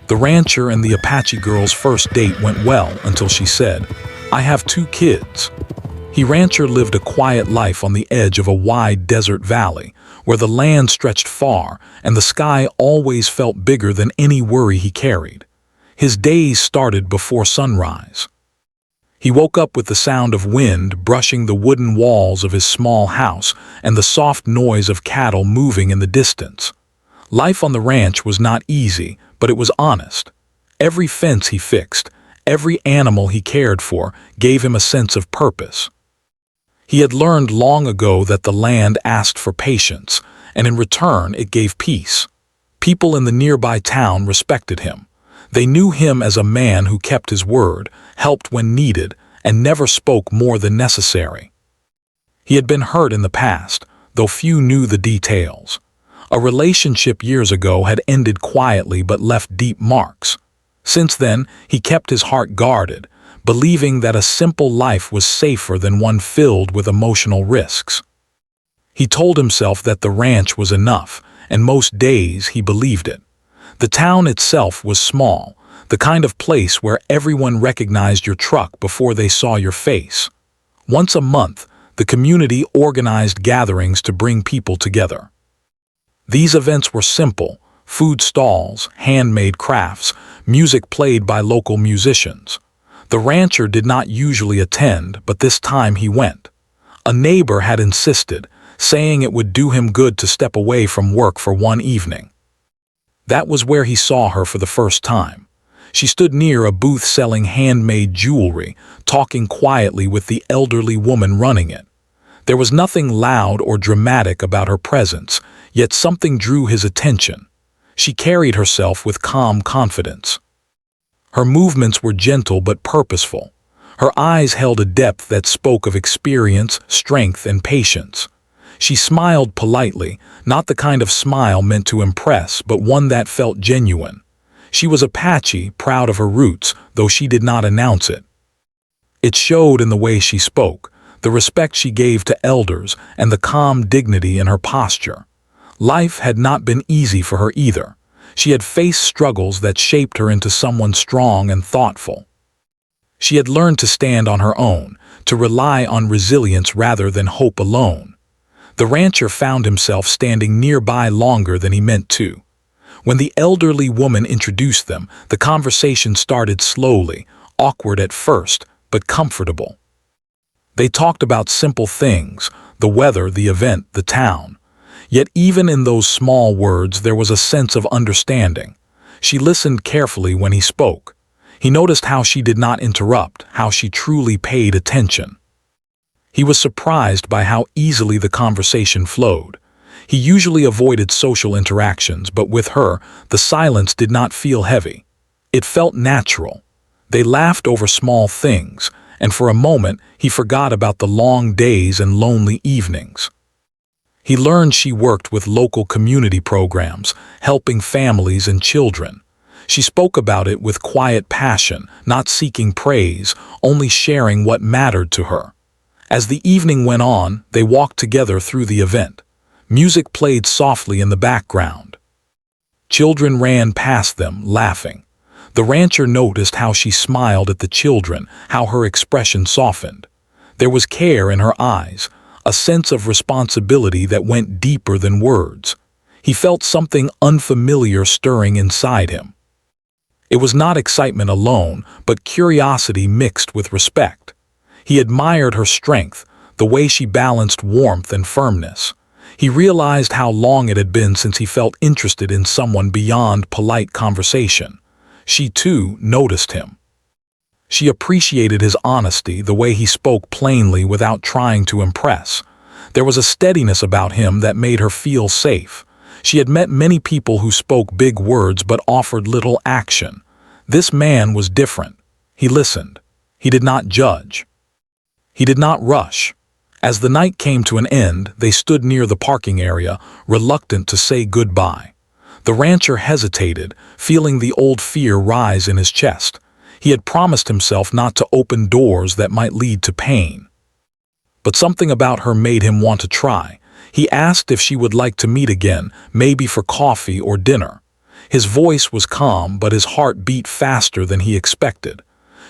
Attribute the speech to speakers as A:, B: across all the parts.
A: The rancher and the Apache girl's first date went well until she said, "I have 2 kids." The rancher lived a quiet life on the edge of a wide desert valley, where the land stretched far and the sky always felt bigger than any worry he carried. His days started before sunrise. He woke up with the sound of wind brushing the wooden walls of his small house and the soft noise of cattle moving in the distance. Life on the ranch was not easy, but it was honest. Every fence he fixed, every animal he cared for, gave him a sense of purpose. He had learned long ago that the land asked for patience, and in return it gave peace. People in the nearby town respected him. They knew him as a man who kept his word, helped when needed, and never spoke more than necessary. He had been hurt in the past, though few knew the details. A relationship years ago had ended quietly but left deep marks. Since then, he kept his heart guarded, believing that a simple life was safer than one filled with emotional risks. He told himself that the ranch was enough, and most days he believed it. The town itself was small, the kind of place where everyone recognized your truck before they saw your face. Once a month, the community organized gatherings to bring people together. These events were simple: food stalls, handmade crafts, music played by local musicians. The rancher did not usually attend, but this time he went. A neighbor had insisted, saying it would do him good to step away from work for one evening. That was where he saw her for the first time. She stood near a booth selling handmade jewelry, talking quietly with the elderly woman running it. There was nothing loud or dramatic about her presence, yet something drew his attention. She carried herself with calm confidence. Her movements were gentle but purposeful. Her eyes held a depth that spoke of experience, strength, and patience. She smiled politely, not the kind of smile meant to impress, but one that felt genuine. She was Apache, proud of her roots, though she did not announce it. It showed in the way she spoke, the respect she gave to elders, and the calm dignity in her posture. Life had not been easy for her either. She had faced struggles that shaped her into someone strong and thoughtful. She had learned to stand on her own, to rely on resilience rather than hope alone. The rancher found himself standing nearby longer than he meant to. When the elderly woman introduced them, the conversation started slowly, awkward at first, but comfortable. They talked about simple things: the weather, the event, the town. Yet even in those small words there was a sense of understanding. She listened carefully when he spoke. He noticed how she did not interrupt, how she truly paid attention. He was surprised by how easily the conversation flowed. He usually avoided social interactions, but with her, the silence did not feel heavy. It felt natural. They laughed over small things, and for a moment he forgot about the long days and lonely evenings. He learned she worked with local community programs, helping families and children. She spoke about it with quiet passion, not seeking praise, only sharing what mattered to her. As the evening went on, they walked together through the event. Music played softly in the background. Children ran past them, laughing. The rancher noticed how she smiled at the children, how her expression softened. There was care in her eyes, a sense of responsibility that went deeper than words. He felt something unfamiliar stirring inside him. It was not excitement alone, but curiosity mixed with respect. He admired her strength, the way she balanced warmth and firmness. He realized how long it had been since he felt interested in someone beyond polite conversation. She, too, noticed him. She appreciated his honesty, the way he spoke plainly without trying to impress. There was a steadiness about him that made her feel safe. She had met many people who spoke big words but offered little action. This man was different. He listened. He did not judge. He did not rush. As the night came to an end, they stood near the parking area, reluctant to say goodbye. The rancher hesitated, feeling the old fear rise in his chest. He had promised himself not to open doors that might lead to pain. But something about her made him want to try. He asked if she would like to meet again, maybe for coffee or dinner. His voice was calm, but his heart beat faster than he expected.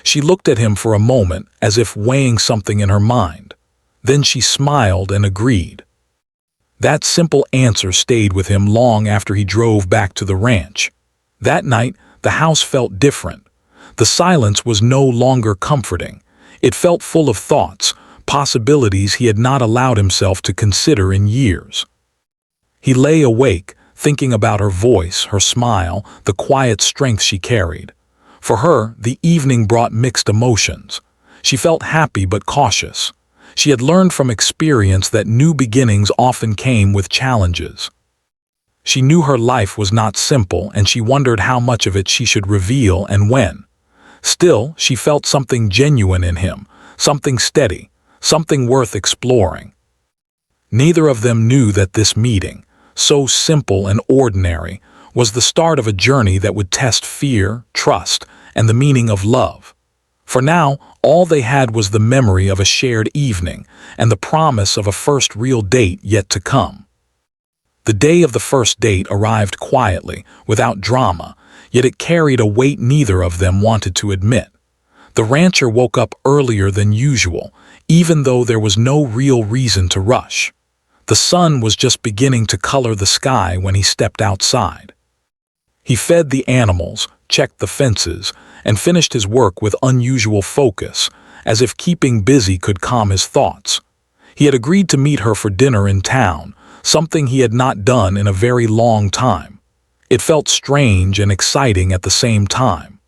A: She looked at him for a moment, as if weighing something in her mind. Then she smiled and agreed. That simple answer stayed with him long after he drove back to the ranch. That night, the house felt different. The silence was no longer comforting. It felt full of thoughts, possibilities he had not allowed himself to consider in years. He lay awake, thinking about her voice, her smile, the quiet strength she carried. For her, the evening brought mixed emotions. She felt happy but cautious. She had learned from experience that new beginnings often came with challenges. She knew her life was not simple, and she wondered how much of it she should reveal and when. Still, she felt something genuine in him, something steady, something worth exploring. Neither of them knew that this meeting, so simple and ordinary, was the start of a journey that would test fear, trust, and the meaning of love. For now, all they had was the memory of a shared evening and the promise of a first real date yet to come. The day of the first date arrived quietly, without drama, yet it carried a weight neither of them wanted to admit. The rancher woke up earlier than usual, even though there was no real reason to rush. The sun was just beginning to color the sky when he stepped outside. He fed the animals, checked the fences, and finished his work with unusual focus, as if keeping busy could calm his thoughts. He had agreed to meet her for dinner in town, something he had not done in a very long time. It felt strange and exciting at the same time.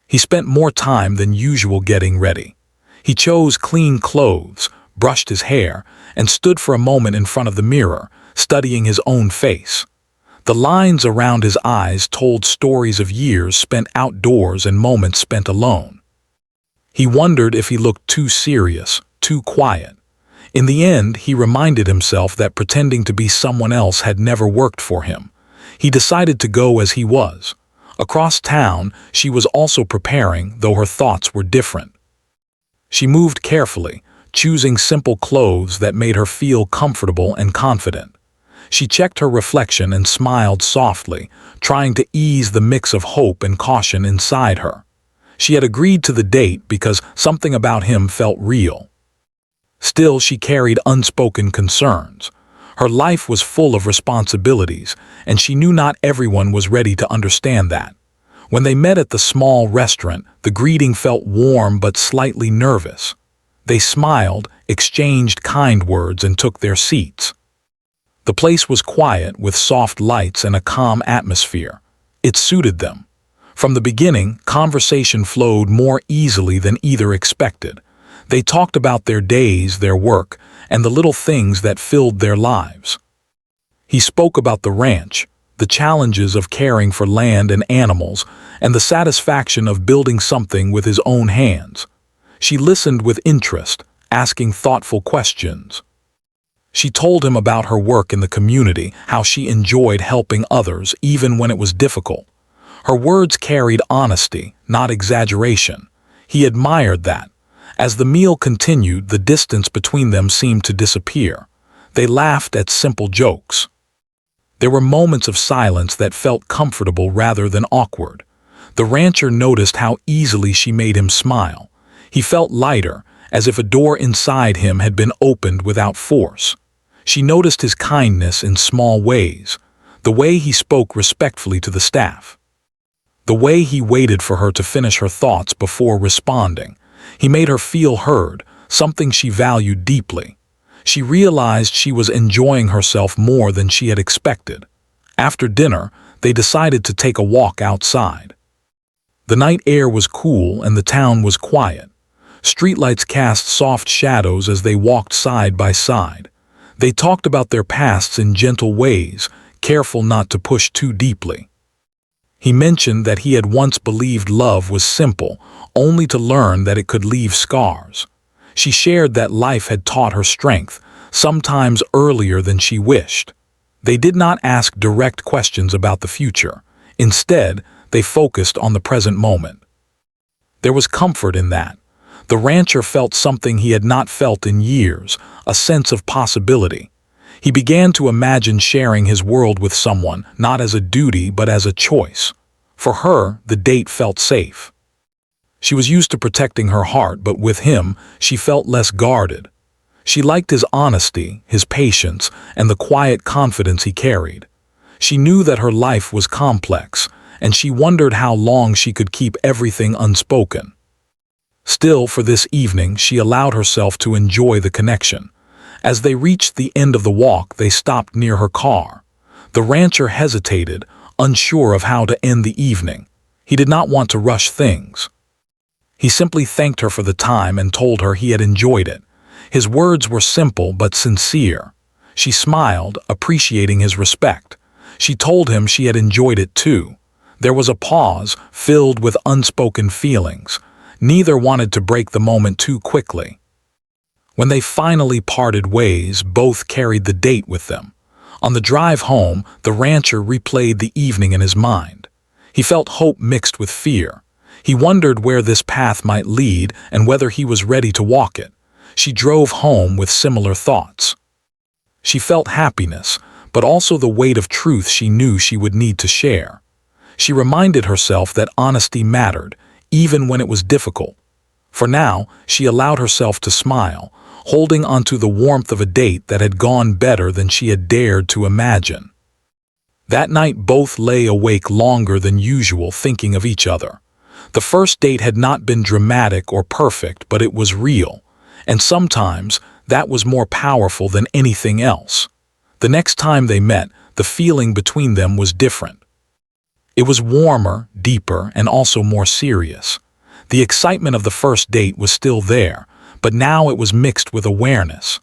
A: He spent more time than usual getting ready. He chose clean clothes, brushed his hair, and stood for a moment in front of the mirror, studying his own face. The lines around his eyes told stories of years spent outdoors and moments spent alone. He wondered if he looked too serious, too quiet. In the end, he reminded himself that pretending to be someone else had never worked for him. He decided to go as he was. Across town, she was also preparing, though her thoughts were different. She moved carefully, choosing simple clothes that made her feel comfortable and confident. She checked her reflection and smiled softly, trying to ease the mix of hope and caution inside her. She had agreed to the date because something about him felt real. Still, she carried unspoken concerns. Her life was full of responsibilities, and she knew not everyone was ready to understand that. When they met at the small restaurant, the greeting felt warm but slightly nervous. They smiled, exchanged kind words, and took their seats. The place was quiet, with soft lights and a calm atmosphere. It suited them. From the beginning, conversation flowed more easily than either expected. They talked about their days, their work, and the little things that filled their lives. He spoke about the ranch, the challenges of caring for land and animals, and the satisfaction of building something with his own hands. She listened with interest, asking thoughtful questions. She told him about her work in the community, how she enjoyed helping others even when it was difficult. Her words carried honesty, not exaggeration. He admired that. As the meal continued, the distance between them seemed to disappear. They laughed at simple jokes. There were moments of silence that felt comfortable rather than awkward. The rancher noticed how easily she made him smile. He felt lighter, as if a door inside him had been opened without force. She noticed his kindness in small ways, the way he spoke respectfully to the staff, the way he waited for her to finish her thoughts before responding. He made her feel heard, something she valued deeply. She realized she was enjoying herself more than she had expected. After dinner, they decided to take a walk outside. The night air was cool and the town was quiet. Streetlights cast soft shadows as they walked side by side. They talked about their pasts in gentle ways, careful not to push too deeply. He mentioned that he had once believed love was simple, only to learn that it could leave scars. She shared that life had taught her strength, sometimes earlier than she wished. They did not ask direct questions about the future. Instead, they focused on the present moment. There was comfort in that. The rancher felt something he had not felt in years, a sense of possibility. He began to imagine sharing his world with someone, not as a duty but as a choice. For her, the date felt safe. She was used to protecting her heart, but with him, she felt less guarded. She liked his honesty, his patience, and the quiet confidence he carried. She knew that her life was complex, and she wondered how long she could keep everything unspoken. Still, for this evening, she allowed herself to enjoy the connection. As they reached the end of the walk, they stopped near her car. The rancher hesitated, unsure of how to end the evening. He did not want to rush things. He simply thanked her for the time and told her he had enjoyed it. His words were simple but sincere. She smiled, appreciating his respect. She told him she had enjoyed it too. There was a pause, filled with unspoken feelings. Neither wanted to break the moment too quickly. When they finally parted ways, both carried the date with them. On the drive home, the rancher replayed the evening in his mind. He felt hope mixed with fear. He wondered where this path might lead and whether he was ready to walk it. She drove home with similar thoughts. She felt happiness, but also the weight of truth she knew she would need to share. She reminded herself that honesty mattered, even when it was difficult. For now, she allowed herself to smile, holding onto the warmth of a date that had gone better than she had dared to imagine. That night both lay awake longer than usual thinking of each other. The first date had not been dramatic or perfect, but it was real, and sometimes that was more powerful than anything else. The next time they met, the feeling between them was different. It was warmer, deeper, and also more serious. The excitement of the first date was still there, but now it was mixed with awareness.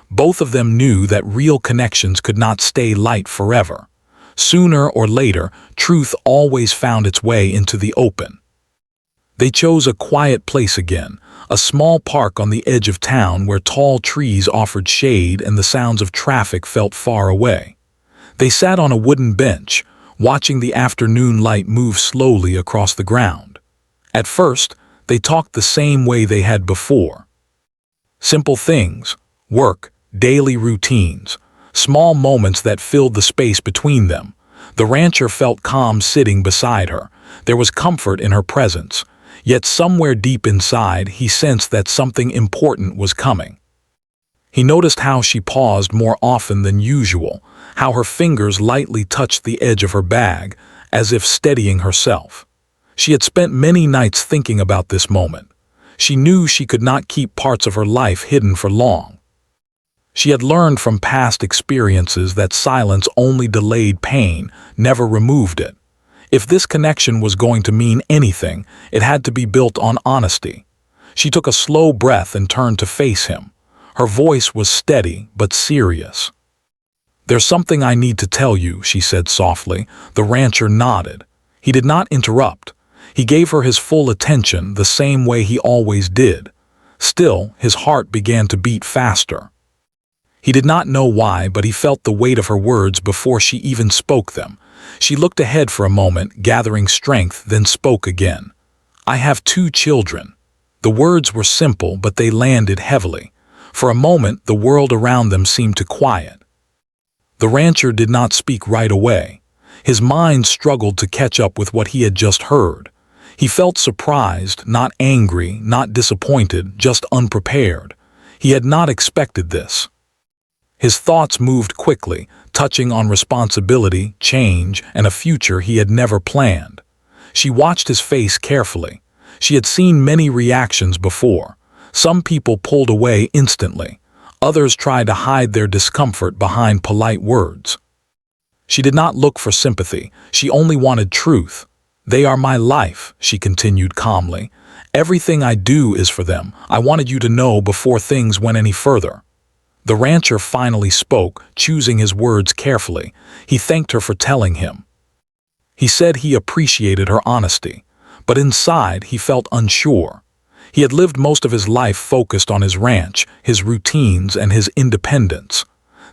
A: Both of them knew that real connections could not stay light forever. Sooner or later, truth always found its way into the open. They chose a quiet place again, a small park on the edge of town where tall trees offered shade and the sounds of traffic felt far away. They sat on a wooden bench, watching the afternoon light move slowly across the ground. At first, they talked the same way they had before. Simple things, work, daily routines, small moments that filled the space between them. The rancher felt calm sitting beside her. There was comfort in her presence. Yet somewhere deep inside, he sensed that something important was coming. He noticed how she paused more often than usual, how her fingers lightly touched the edge of her bag, as if steadying herself. She had spent many nights thinking about this moment. She knew she could not keep parts of her life hidden for long. She had learned from past experiences that silence only delayed pain, never removed it. If this connection was going to mean anything, it had to be built on honesty. She took a slow breath and turned to face him. Her voice was steady but serious. "There's something I need to tell you," she said softly. The rancher nodded. He did not interrupt. He gave her his full attention, the same way he always did. Still, his heart began to beat faster. He did not know why, but he felt the weight of her words before she even spoke them. She looked ahead for a moment, gathering strength, then spoke again. "I have 2 children." The words were simple, but they landed heavily. For a moment, the world around them seemed to quiet. The rancher did not speak right away. His mind struggled to catch up with what he had just heard. He felt surprised, not angry, not disappointed, just unprepared. He had not expected this. His thoughts moved quickly, touching on responsibility, change, and a future he had never planned. She watched his face carefully. She had seen many reactions before. Some people pulled away instantly. Others tried to hide their discomfort behind polite words. She did not look for sympathy. She only wanted truth. "They are my life," she continued calmly. "Everything I do is for them. I wanted you to know before things went any further." The rancher finally spoke, choosing his words carefully. He thanked her for telling him. He said he appreciated her honesty, but inside he felt unsure. He had lived most of his life focused on his ranch, his routines, and his independence.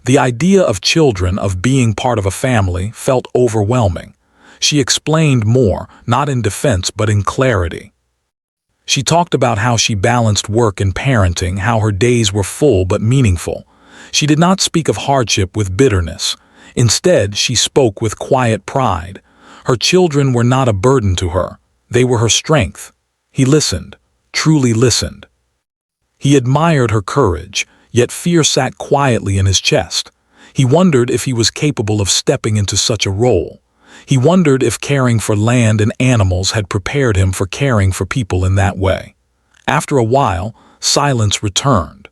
A: The idea of children, of being part of a family, felt overwhelming. She explained more, not in defense but in clarity. She talked about how she balanced work and parenting, how her days were full but meaningful. She did not speak of hardship with bitterness. Instead, she spoke with quiet pride. Her children were not a burden to her. They were her strength. He listened, truly listened. He admired her courage, yet fear sat quietly in his chest. He wondered if he was capable of stepping into such a role. He wondered if caring for land and animals had prepared him for caring for people in that way. After a while, silence returned.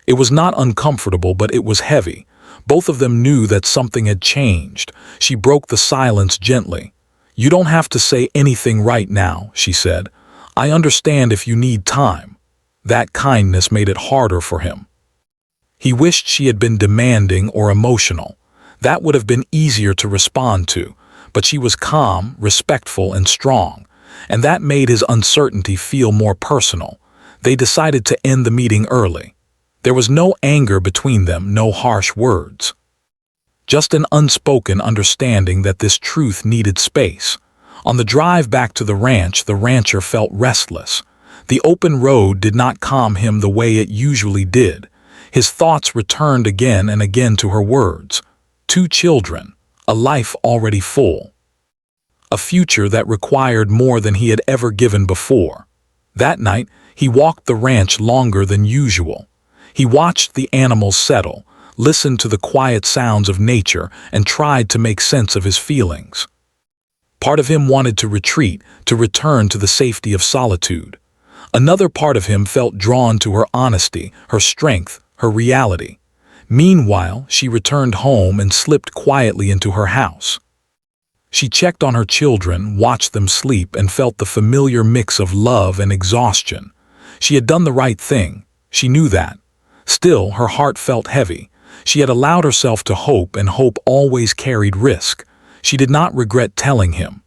A: It was not uncomfortable, but it was heavy. Both of them knew that something had changed. She broke the silence gently. "You don't have to say anything right now," she said. "I understand if you need time." That kindness made it harder for him. He wished she had been demanding or emotional. That would have been easier to respond to, but she was calm, respectful, and strong, and that made his uncertainty feel more personal. They decided to end the meeting early. There was no anger between them, no harsh words. Just an unspoken understanding that this truth needed space. On the drive back to the rancher felt restless. The open road did not calm him the way it usually did. His thoughts returned again and again to her words. 2 children, a life already full. A future that required more than he had ever given before. That night, he walked the ranch longer than usual. He watched the animals settle, listened to the quiet sounds of nature, and tried to make sense of his feelings. Part of him wanted to retreat, to return to the safety of solitude. Another part of him felt drawn to her honesty, her strength, her reality. Meanwhile, she returned home and slipped quietly into her house. She checked on her children, watched them sleep, and felt the familiar mix of love and exhaustion. She had done the right thing. She knew that. Still, her heart felt heavy. She had allowed herself to hope, and hope always carried risk. She did not regret telling him.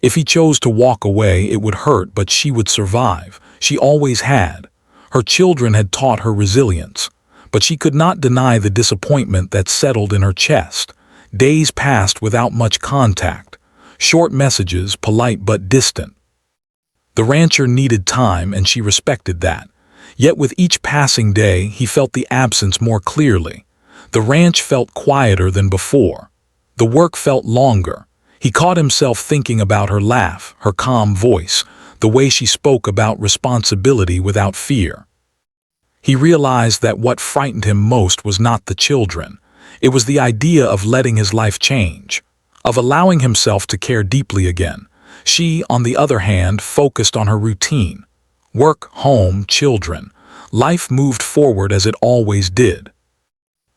A: If he chose to walk away, it would hurt, but she would survive. She always had. Her children had taught her resilience. But she could not deny the disappointment that settled in her chest. Days passed without much contact. Short messages, polite but distant. The rancher needed time, and she respected that. Yet with each passing day, he felt the absence more clearly. The ranch felt quieter than before. The work felt longer. He caught himself thinking about her laugh, her calm voice, the way she spoke about responsibility without fear. He realized that what frightened him most was not the children. It was the idea of letting his life change, of allowing himself to care deeply again. She, on the other hand, focused on her routine. Work, home, children. Life moved forward as it always did.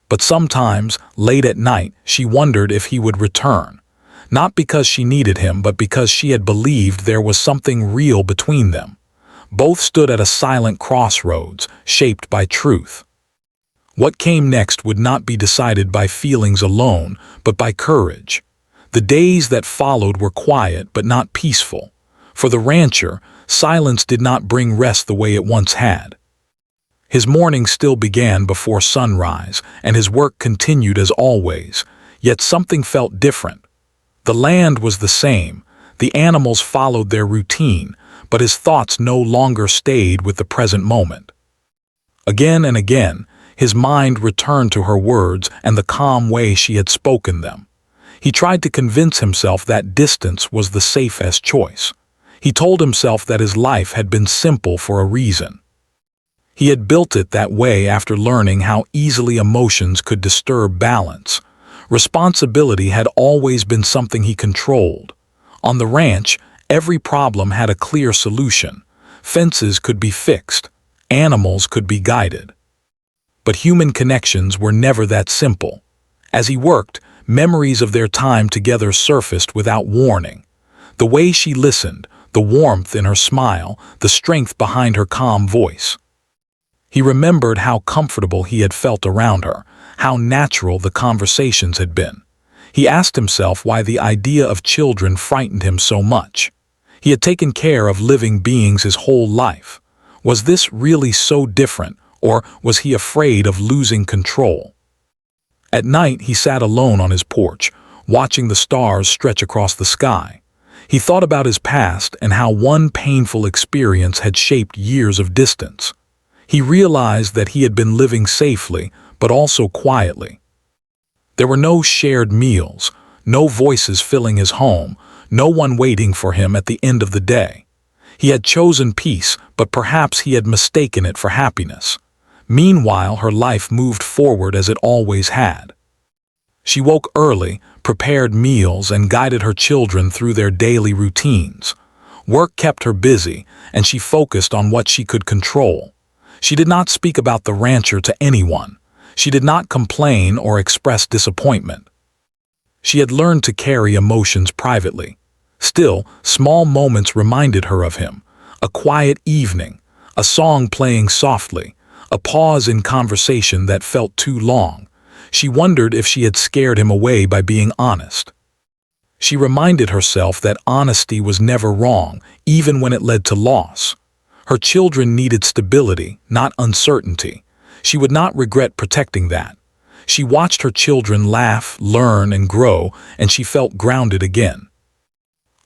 A: But sometimes, late at night, she wondered if he would return. Not because she needed him, but because she had believed there was something real between them. Both stood at a silent crossroads, shaped by truth. What came next would not be decided by feelings alone, but by courage. The days that followed were quiet but not peaceful. For the rancher, silence did not bring rest the way it once had. His morning still began before sunrise, and his work continued as always, yet something felt different. The land was the same, the animals followed their routine, but his thoughts no longer stayed with the present moment. Again and again, his mind returned to her words and the calm way she had spoken them. He tried to convince himself that distance was the safest choice. He told himself that his life had been simple for a reason. He had built it that way after learning how easily emotions could disturb balance. Responsibility had always been something he controlled. On the ranch, every problem had a clear solution. Fences could be fixed. Animals could be guided. But human connections were never that simple. As he worked, memories of their time together surfaced without warning. The way she listened, the warmth in her smile, the strength behind her calm voice. He remembered how comfortable he had felt around her, how natural the conversations had been. He asked himself why the idea of children frightened him so much. He had taken care of living beings his whole life. Was this really so different, or was he afraid of losing control? At night, he sat alone on his porch, watching the stars stretch across the sky. He thought about his past and how one painful experience had shaped years of distance. He realized that he had been living safely, but also quietly. There were no shared meals, no voices filling his home, no one waiting for him at the end of the day. He had chosen peace, but perhaps he had mistaken it for happiness. Meanwhile, her life moved forward as it always had. She woke early, prepared meals, and guided her children through their daily routines. Work kept her busy, and she focused on what she could control. She did not speak about the rancher to anyone. She did not complain or express disappointment. She had learned to carry emotions privately. Still, small moments reminded her of him. A quiet evening, a song playing softly, a pause in conversation that felt too long. She wondered if she had scared him away by being honest. She reminded herself that honesty was never wrong, even when it led to loss. Her children needed stability, not uncertainty. She would not regret protecting that. She watched her children laugh, learn, and grow, and she felt grounded again.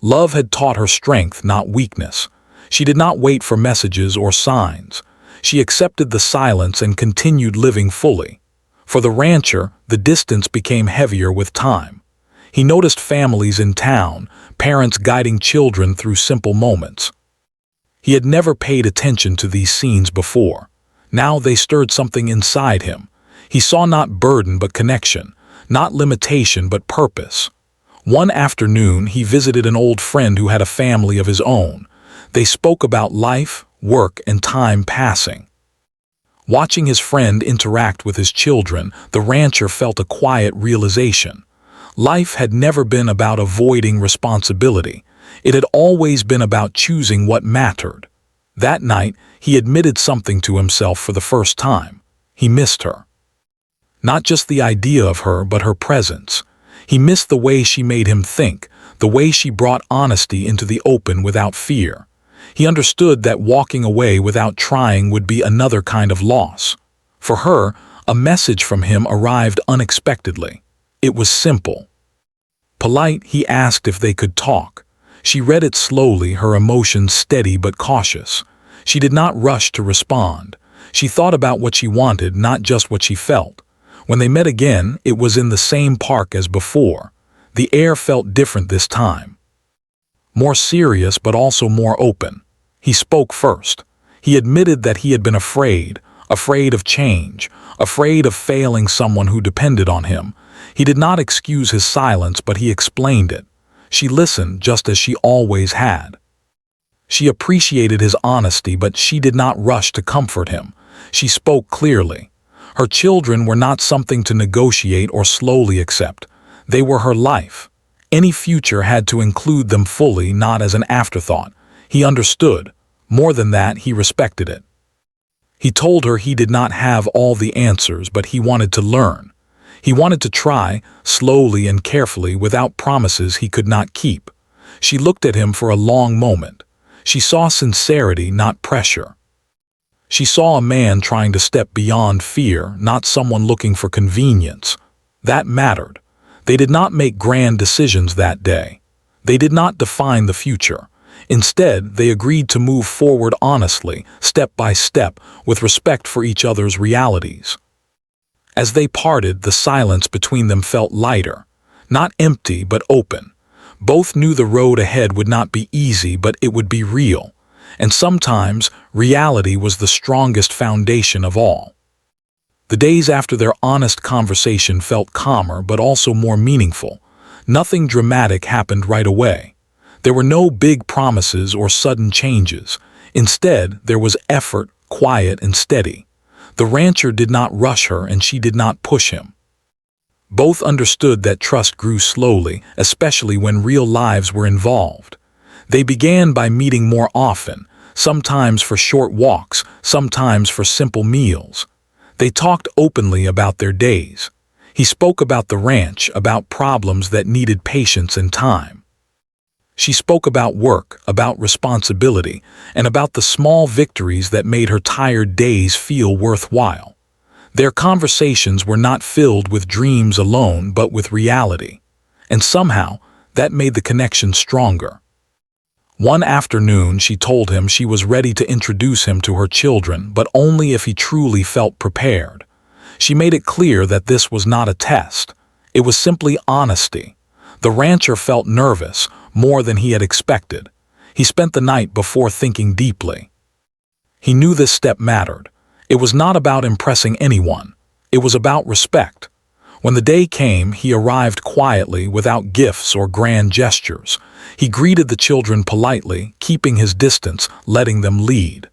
A: Love had taught her strength, not weakness. She did not wait for messages or signs. She accepted the silence and continued living fully. For the rancher, the distance became heavier with time. He noticed families in town, parents guiding children through simple moments. He had never paid attention to these scenes before. Now they stirred something inside him. He saw not burden but connection, not limitation but purpose. One afternoon, he visited an old friend who had a family of his own. They spoke about life, work, and time passing. Watching his friend interact with his children, the rancher felt a quiet realization. Life had never been about avoiding responsibility. It had always been about choosing what mattered. That night, he admitted something to himself for the first time. He missed her. Not just the idea of her, but her presence. He missed the way she made him think, the way she brought honesty into the open without fear. He understood that walking away without trying would be another kind of loss. For her, a message from him arrived unexpectedly. It was simple. Polite, he asked if they could talk. She read it slowly, her emotions steady but cautious. She did not rush to respond. She thought about what she wanted, not just what she felt. When they met again, it was in the same park as before. The air felt different this time. More serious, but also more open. He spoke first. He admitted that he had been afraid of change, afraid of failing someone who depended on him. He did not excuse his silence, but he explained it. She listened just as she always had. She appreciated his honesty, but she did not rush to comfort him. She spoke clearly. Her children were not something to negotiate or slowly accept. They were her life. Any future had to include them fully, not as an afterthought. He understood. More than that, he respected it. He told her he did not have all the answers, but he wanted to learn. He wanted to try, slowly and carefully, without promises he could not keep. She looked at him for a long moment. She saw sincerity, not pressure. She saw a man trying to step beyond fear, not someone looking for convenience. That mattered. They did not make grand decisions that day. They did not define the future. Instead, they agreed to move forward honestly, step by step, with respect for each other's realities. As they parted, the silence between them felt lighter. Not empty, but open. Both knew the road ahead would not be easy, but it would be real. And sometimes, reality was the strongest foundation of all. The days after their honest conversation felt calmer, but also more meaningful. Nothing dramatic happened right away. There were no big promises or sudden changes. Instead, there was effort, quiet and steady. The rancher did not rush her, and she did not push him. Both understood that trust grew slowly, especially when real lives were involved. They began by meeting more often, sometimes for short walks, sometimes for simple meals. They talked openly about their days. He spoke about the ranch, about problems that needed patience and time. She spoke about work, about responsibility, and about the small victories that made her tired days feel worthwhile. Their conversations were not filled with dreams alone, but with reality. And somehow, that made the connection stronger. One afternoon, she told him she was ready to introduce him to her children, but only if he truly felt prepared. She made it clear that this was not a test. It was simply honesty. The rancher felt nervous, more than he had expected. He spent the night before thinking deeply. He knew this step mattered. It was not about impressing anyone. It was about respect. When the day came, he arrived quietly, without gifts or grand gestures. He greeted the children politely, keeping his distance, letting them lead.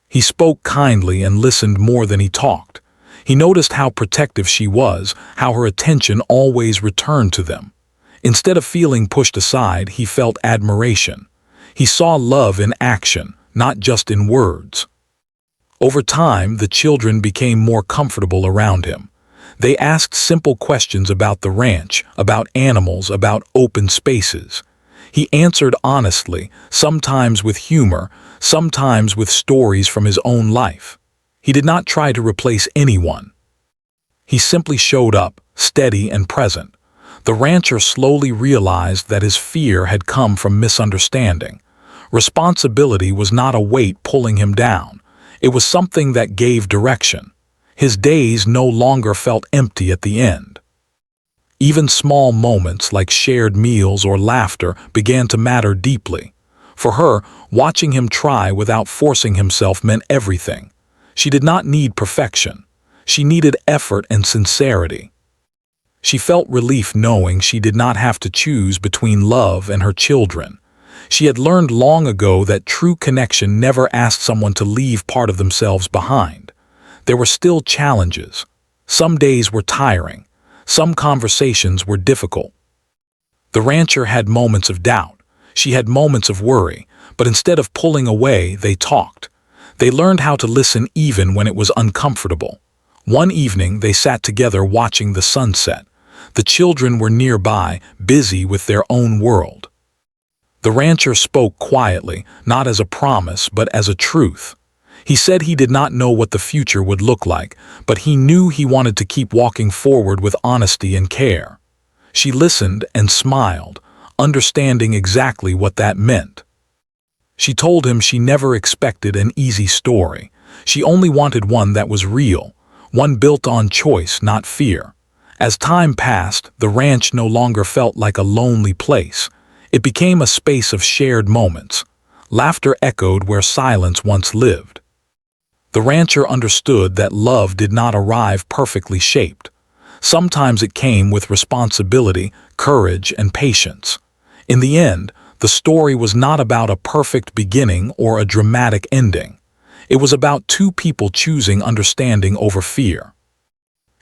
A: He spoke kindly and listened more than he talked. He noticed how protective she was, how her attention always returned to them. Instead of feeling pushed aside, he felt admiration. He saw love in action, not just in words. Over time, the children became more comfortable around him. They asked simple questions about the ranch, about animals, about open spaces. He answered honestly, sometimes with humor, sometimes with stories from his own life. He did not try to replace anyone. He simply showed up, steady and present. The rancher slowly realized that his fear had come from misunderstanding. Responsibility was not a weight pulling him down. It was something that gave direction. His days no longer felt empty at the end. Even small moments like shared meals or laughter began to matter deeply. For her, watching him try without forcing himself meant everything. She did not need perfection. She needed effort and sincerity. She felt relief knowing she did not have to choose between love and her children. She had learned long ago that true connection never asked someone to leave part of themselves behind. There were still challenges. Some days were tiring. Some conversations were difficult. The rancher had moments of doubt. She had moments of worry, but instead of pulling away, they talked. They learned how to listen even when it was uncomfortable. One evening, they sat together watching the sunset. The children were nearby, busy with their own world. The rancher spoke quietly, not as a promise, but as a truth. He said he did not know what the future would look like, but he knew he wanted to keep walking forward with honesty and care. She listened and smiled, understanding exactly what that meant. She told him she never expected an easy story. She only wanted one that was real, one built on choice, not fear. As time passed, the ranch no longer felt like a lonely place. It became a space of shared moments. Laughter echoed where silence once lived. The rancher understood that love did not arrive perfectly shaped. Sometimes it came with responsibility, courage, and patience. In the end, the story was not about a perfect beginning or a dramatic ending. It was about two people choosing understanding over fear.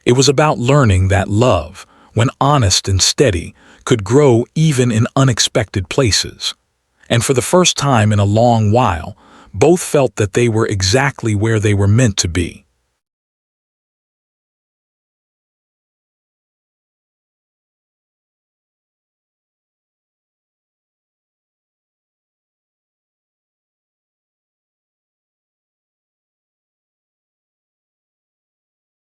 A: It was about learning that love, when honest and steady, could grow even in unexpected places. And for the first time in a long while, both felt that they were exactly where they were meant to be.